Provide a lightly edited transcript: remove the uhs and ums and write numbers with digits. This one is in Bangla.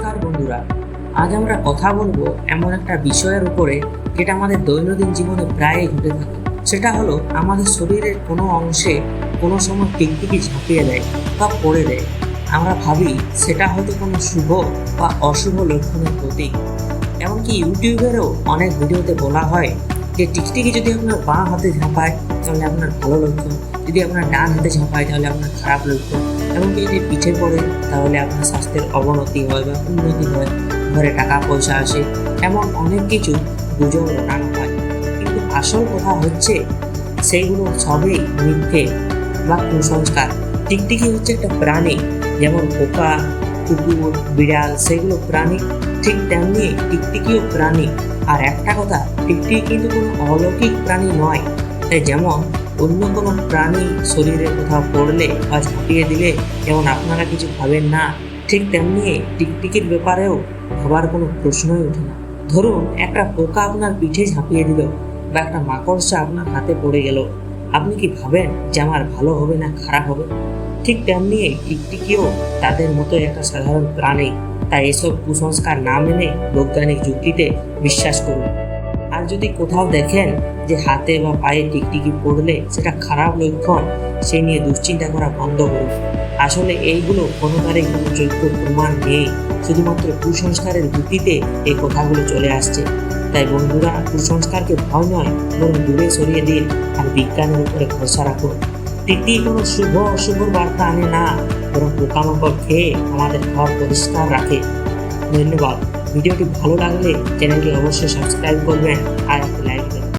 নমস্কার বন্ধুরা, আজ আমরা কথা বলবো এমন একটা বিষয়ের উপরে যেটা আমাদের দৈনন্দিন জীবনে প্রায়ই ঘটে থাকে। সেটা হলো আমাদের শরীরের কোনো অংশে কোনো সময় টিকটিকি ঝাঁপিয়ে দেয় বা পড়ে দেয়। আমরা ভাবি সেটা হয়তো কোনো শুভ বা অশুভ লক্ষণের প্রতীক। এমনকি ইউটিউবেরও অনেক ভিডিওতে বলা হয় যে টিকটিকি যদি আপনার বাঁ হাতে ঝাঁপায় তাহলে আপনার ভালো লক্ষণ, যদি আপনার ডান হাতে ঝাঁপায় তাহলে আপনার খারাপ লক্ষণ, এমনকি যদি পিঠে পড়ে তাহলে আপনার স্বাস্থ্যের অবনতি হয় বা উন্নতি হয়, ঘরে টাকা পয়সা আসে, এমন অনেক কিছু গুজব রটানো হয়। কিন্তু আসল কথা হচ্ছে সেইগুলো সবই মিথ্যে বা কুসংস্কার। টিকটিকি হচ্ছে একটা প্রাণী, যেমন পোকা, কুকুর, বিড়াল সেগুলো প্রাণী, ঠিক তেমনি টিকটিকিও প্রাণী। আর একটা কথা, টিকটিকি কিন্তু কোনো অলৌকিক প্রাণী নয়। তাই যেমন অন্য কোনো প্রাণী শরীরে কোথাও পড়লে বা ঝাঁপিয়ে দিলে যেমন আপনারা কিছু ভাবেন না, ঠিক তেমনি টিকটিকির ব্যাপারেও ভাবার কোনো প্রশ্নই ওঠে না। ধরুন একটা পোকা আপনার পিঠে ঝাঁপিয়ে দিল বা একটা মাকড়সা আপনার হাতে পড়ে গেল, আপনি কি ভাবেন যে আমার ভালো হবে না খারাপ হবে? ঠিক তেমনি টিকটিকিও তাদের মতো একটা সাধারণ প্রাণী। তাই এসব কুসংস্কার না মেনে বৈজ্ঞানিক যুক্তিতে বিশ্বাস করুন। আর যদি কোথাও দেখেন যে হাতে বা পায়ে টিকটিকি পড়লে সেটা খারাপ লক্ষণ, সে নিয়ে দুশ্চিন্তা করা বন্ধ করুন। আসলে এইগুলো কোনোটারই কোনো যোগ্য প্রমাণ নেই, শুধুমাত্র কুসংস্কারের ভিত্তিতে এই কথাগুলো চলে আসছে। তাই বন্ধুরা, কুসংস্কারকে ভয় নয় বরং দূরে সরিয়ে দিন আর বিজ্ঞানের উপরে ভরসা রাখুন। টিকটিকি কোনো শুভ অশুভ বার্তা আনে না, বরং পোকামাকড় খেয়ে আমাদের ঘর পরিষ্কার রাখে। ধন্যবাদ। ভিডিওটি ভালো লাগলে চ্যানেলটি অবশ্যই সাবস্ক্রাইব করবেন আর একটি লাইক দেবেন।